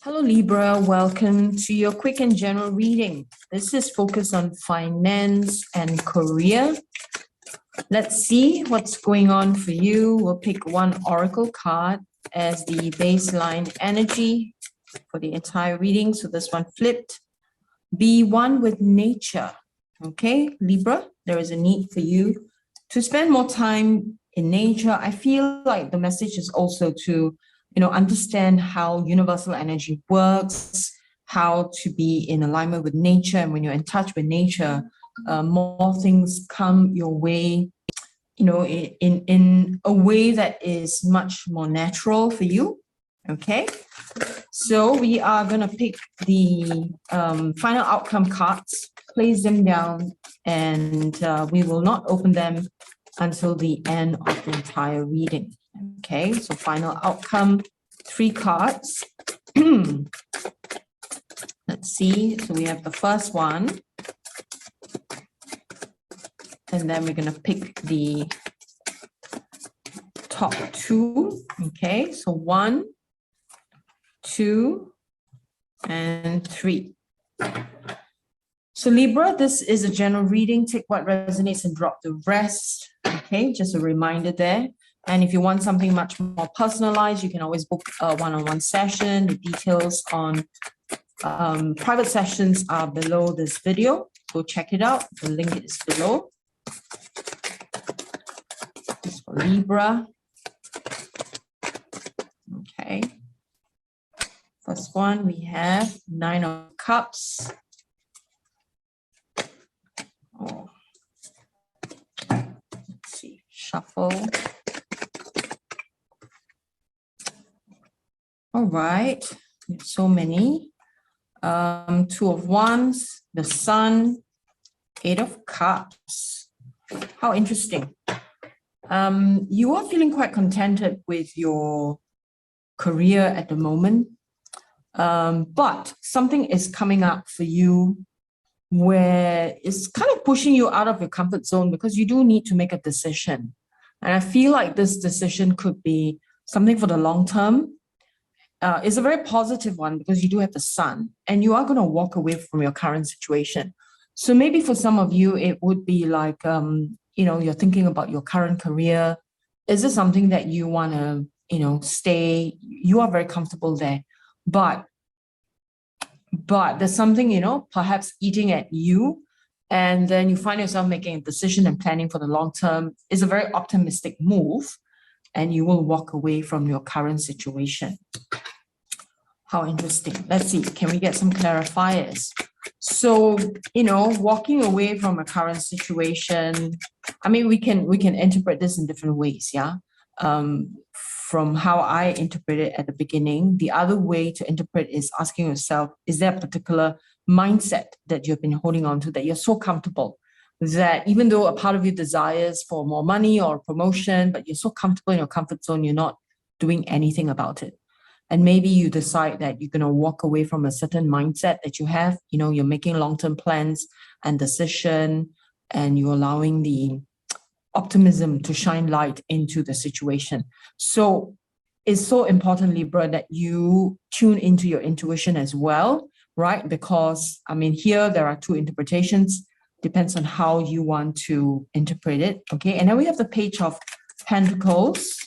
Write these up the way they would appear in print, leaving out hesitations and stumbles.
Hello Libra, welcome to your quick and general reading. This is focused on finance and career. Let's see what's going on for you. We'll pick one oracle card as the baseline energy for the entire reading. So this one flipped. Be one with nature. Okay, Libra, there is a need for you to spend more time in nature. I feel like the message is also to understand how universal energy works, how to be in alignment with nature. And when you're in touch with nature, more things come your way, in a way that is much more natural for you. Okay, so we are going to pick the final outcome cards, place them down, and we will not open them until the end of the entire reading. Okay, so final outcome, 3 cards. Let's see. So we have the first one. And then we're going to pick the top 2. Okay, so 1, 2, and 3. So Libra, this is a general reading. Take what resonates and drop the rest. Okay, just a reminder there. And if you want something much more personalized, you can always book a one-on-one session. The details on private sessions are below this video. Go check it out. The link is below. This is for Libra. Okay. First one, we have 9 of Cups. Oh. Let's see. Shuffle. All right, so many. 2 of Wands, the Sun, 8 of Cups. How interesting. You are feeling quite contented with your career at the moment, but something is coming up for you where it's kind of pushing you out of your comfort zone because you do need to make a decision. And I feel like this decision could be something for the long term. It's a very positive one because you do have the Sun and you are going to walk away from your current situation. So maybe for some of you, it would be like, you're thinking about your current career. Is this something that you want to, stay? You are very comfortable there, but there's something, perhaps eating at you, and then you find yourself making a decision and planning for the long term. Is a very optimistic move, and you will walk away from your current situation. How interesting. Let's see. Can we get some clarifiers? So, walking away from a current situation, I mean, we can interpret this in different ways, yeah? From how I interpret it at the beginning, the other way to interpret is asking yourself, is there a particular mindset that you've been holding on to that you're so comfortable that even though a part of you desires for more money or promotion, but you're so comfortable in your comfort zone, you're not doing anything about it. And maybe you decide that you're going to walk away from a certain mindset that you have, you're making long-term plans and decision, and you're allowing the optimism to shine light into the situation. So it's so important, Libra, that you tune into your intuition as well, right? Because, I mean, here there are 2 interpretations. Depends on how you want to interpret it, okay? And then we have the Page of Pentacles.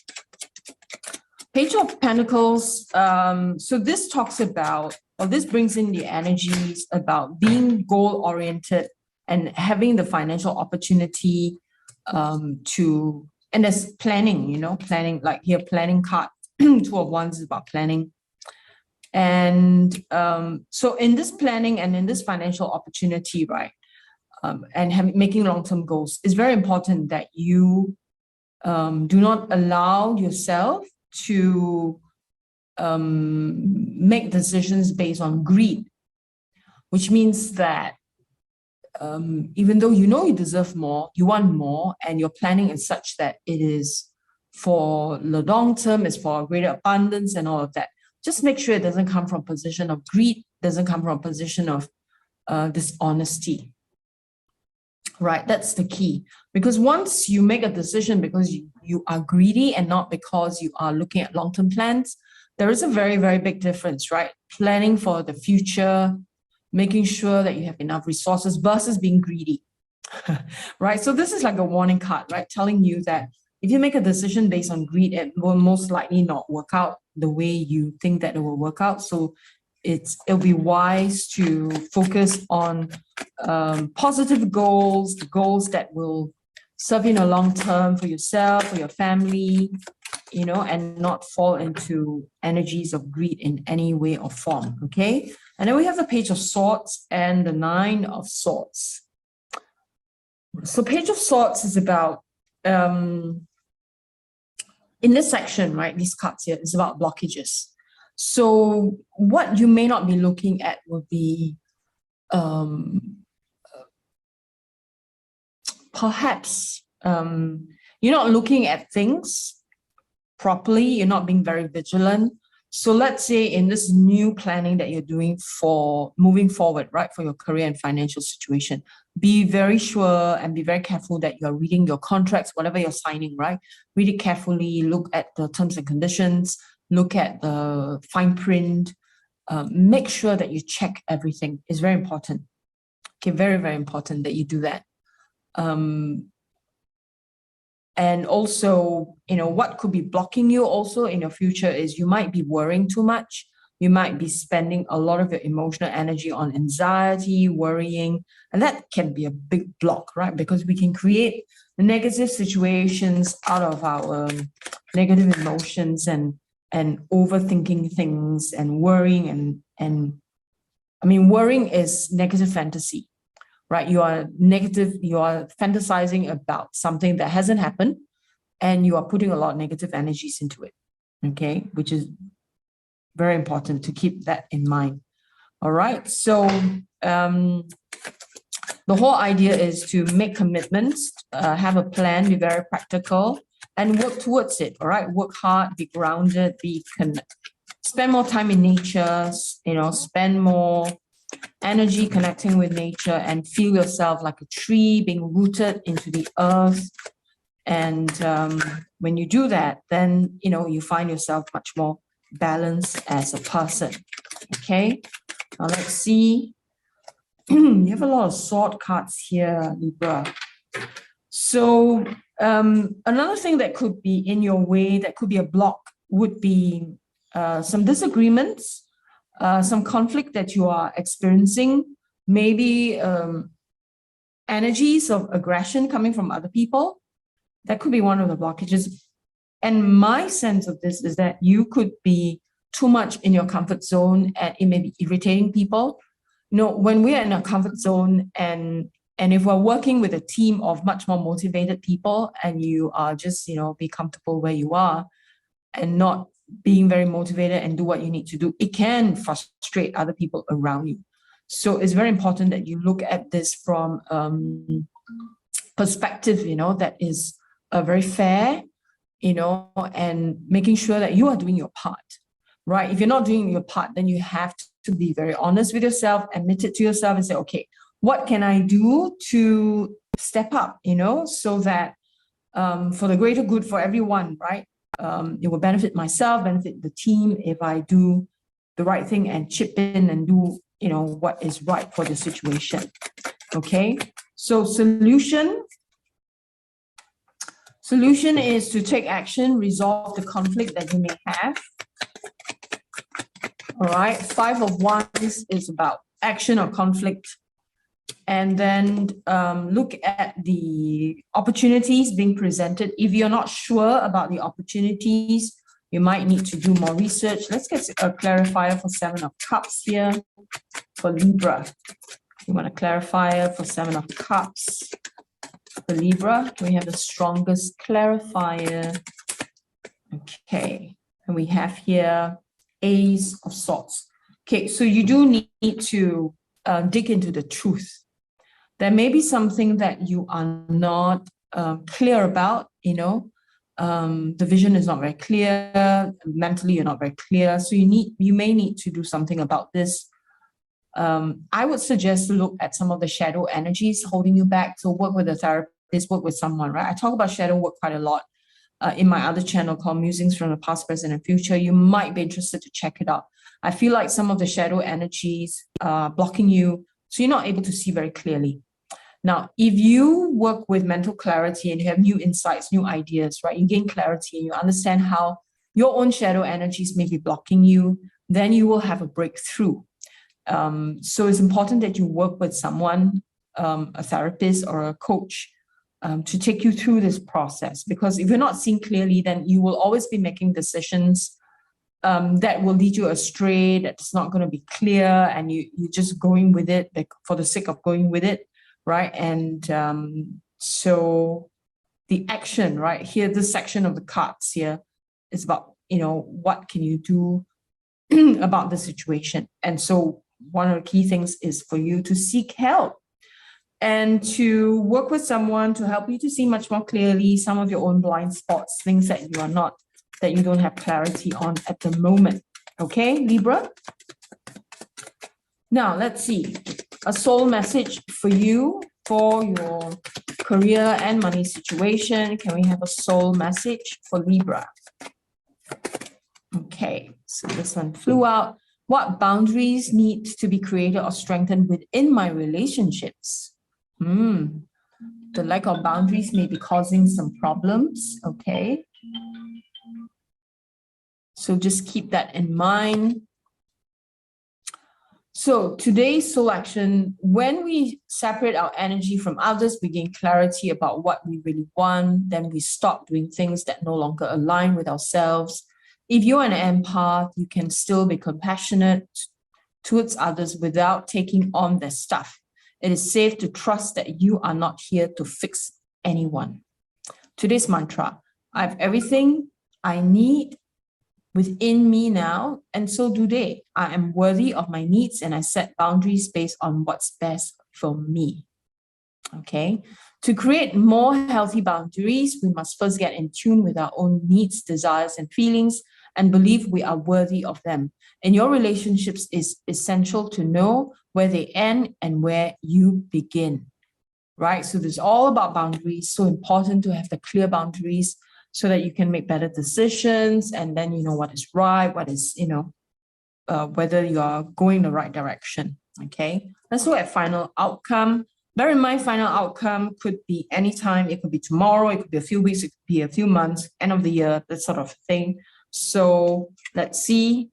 Page of Pentacles, so this talks about, or this brings in the energies about being goal-oriented and having the financial opportunity and there's planning, planning, like here, planning card, 2 of Wands is about planning. And so in this planning and in this financial opportunity, right, and making long-term goals, it's very important that you do not allow yourself to make decisions based on greed, which means that even though you deserve more, you want more, and your planning is such that it is for the long term, it's for greater abundance and all of that. Just make sure it doesn't come from a position of greed, doesn't come from a position of dishonesty. Right, that's the key. Because once you make a decision because you are greedy and not because you are looking at long-term plans, there is a very, very big difference, right? planning for the future, making sure that you have enough resources versus being greedy, right? So this is like a warning card, right? Telling you that if you make a decision based on greed, it will most likely not work out the way you think that it will work out. So it'll be wise to focus on positive goals, the goals that will serve you in a long term for yourself, for your family, and not fall into energies of greed in any way or form, okay? And then we have the Page of Swords and the Nine of Swords. So Page of Swords is about, in this section, right, these cards here, is about blockages. So what you may not be looking at will be perhaps you're not looking at things properly, you're not being very vigilant. So let's say in this new planning that you're doing for moving forward, right, for your career and financial situation, be very sure and be very careful that you're reading your contracts, whatever you're signing, right? Read it carefully, look at the terms and conditions, look at the fine print, make sure that you check everything. It's very important. Okay, very, very important that you do that. And also, what could be blocking you also in your future is you might be worrying too much. You might be spending a lot of your emotional energy on anxiety, worrying, and that can be a big block, right? Because we can create negative situations out of our negative emotions and overthinking things and worrying and I mean, worrying is negative fantasy. Right, you are fantasizing about something that hasn't happened, and you are putting a lot of negative energies into it, okay, which is very important to keep that in mind. All right, so the whole idea is to make commitments, have a plan, be very practical, and work towards it. All right, work hard, be grounded, spend more time in nature, spend more energy connecting with nature, and feel yourself like a tree being rooted into the earth. And when you do that, then you find yourself much more balanced as a person. Okay, now let's see. You have a lot of sword cards here, Libra. So another thing that could be in your way, that could be a block, would be some disagreements, some conflict that you are experiencing, maybe energies of aggression coming from other people. That could be one of the blockages. And my sense of this is that you could be too much in your comfort zone, and it may be irritating people. When we are in a comfort zone and if we're working with a team of much more motivated people, and you are just, be comfortable where you are and not being very motivated and do what you need to do, it can frustrate other people around you. So it's very important that you look at this from perspective, that is very fair, and making sure that you are doing your part, right? If you're not doing your part, then you have to be very honest with yourself, admit it to yourself and say, okay, what can I do to step up, so that for the greater good for everyone, right? It will benefit myself, benefit the team if I do the right thing and chip in and do, what is right for the situation. Okay, so solution is to take action, resolve the conflict that you may have. All right, 5 of Wands is about action or conflict. And then look at the opportunities being presented. If you're not sure about the opportunities, you might need to do more research. Let's get a clarifier for 7 of Cups here for Libra. You want a clarifier for 7 of Cups for Libra. We have the strongest clarifier. Okay, and we have here Ace of Swords. Okay, so you do need to dig into the truth. There may be something that you are not clear about, the vision is not very clear, mentally you're not very clear, so you may need to do something about this. I would suggest to look at some of the shadow energies holding you back. So work with a therapist, work with someone, right? I talk about shadow work quite a lot. in my other channel called Musings from the Past, Present, and Future. You might be interested to check it out. I feel like some of the shadow energies are blocking you, so you're not able to see very clearly. Now, if you work with mental clarity and you have new insights, new ideas, right? You gain clarity and you understand how your own shadow energies may be blocking you, then you will have a breakthrough. So it's important that you work with someone, a therapist or a coach, to take you through this process. Because if you're not seeing clearly, then you will always be making decisions that will lead you astray, that's not going to be clear, and you're just going with it for the sake of going with it, right? And so the action, right, here, this section of the cards here is about, what can you do about the situation? And so one of the key things is for you to seek help and to work with someone to help you to see much more clearly some of your own blind spots, things that you don't have clarity on at the moment. Okay, Libra? Now, let's see. A soul message for you for your career and money situation. Can we have a soul message for Libra? Okay, so this one flew out. What boundaries need to be created or strengthened within my relationships? The lack of boundaries may be causing some problems. Okay. So just keep that in mind. So today's soul action, when we separate our energy from others, we gain clarity about what we really want. Then we stop doing things that no longer align with ourselves. If you're an empath, you can still be compassionate towards others without taking on their stuff. It is safe to trust that you are not here to fix anyone. Today's mantra, I have everything I need within me now, and so do they. I am worthy of my needs and I set boundaries based on what's best for me. Okay. To create more healthy boundaries, we must first get in tune with our own needs, desires, and feelings and believe we are worthy of them. In your relationships, it's essential to know where they end and where you begin, right? So this is all about boundaries. So important to have the clear boundaries so that you can make better decisions, and then you know what is right, what is, whether you are going the right direction. Okay, let's look at final outcome. Bear in mind, final outcome could be anytime. It could be tomorrow, it could be a few weeks, it could be a few months, end of the year, that sort of thing. So let's see.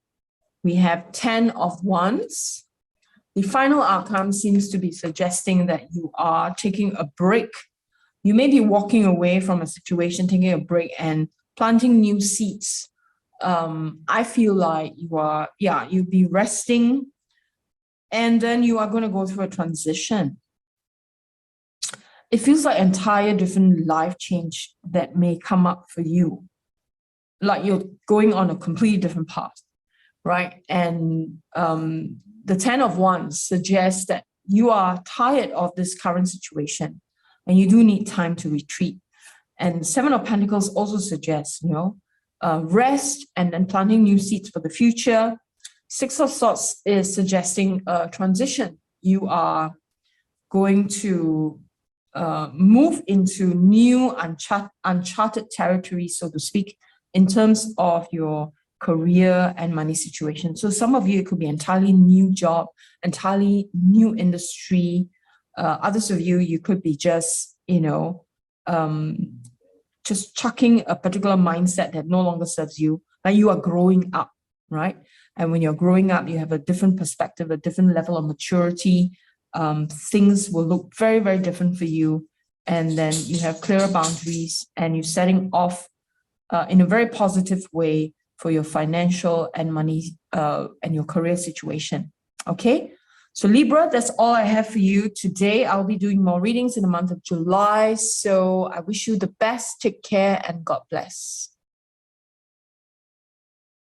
We have 10 of Wands. The final outcome seems to be suggesting that you are taking a break. You may be walking away from a situation, taking a break and planting new seeds. I feel like you'll be resting, and then you are going to go through a transition. It feels like entire different life change that may come up for you. Like you're going on a completely different path, right? And the 10 of Wands suggests that you are tired of this current situation and you do need time to retreat. And 7 of Pentacles also suggests, rest and then planting new seeds for the future. 6 of Swords is suggesting a transition. You are going to move into new uncharted territory, so to speak, in terms of your career and money situation. So some of you, it could be entirely new job, entirely new industry. Others of you, you could be just, just chucking a particular mindset that no longer serves you. Like you are growing up, right? And when you're growing up, you have a different perspective, a different level of maturity. Things will look very, very different for you. And then you have clearer boundaries and you're setting off in a very positive way for your financial and money and your career situation. Okay, so Libra, that's all I have for you today. I'll be doing more readings in the month of July. So I wish you the best. Take care and God bless.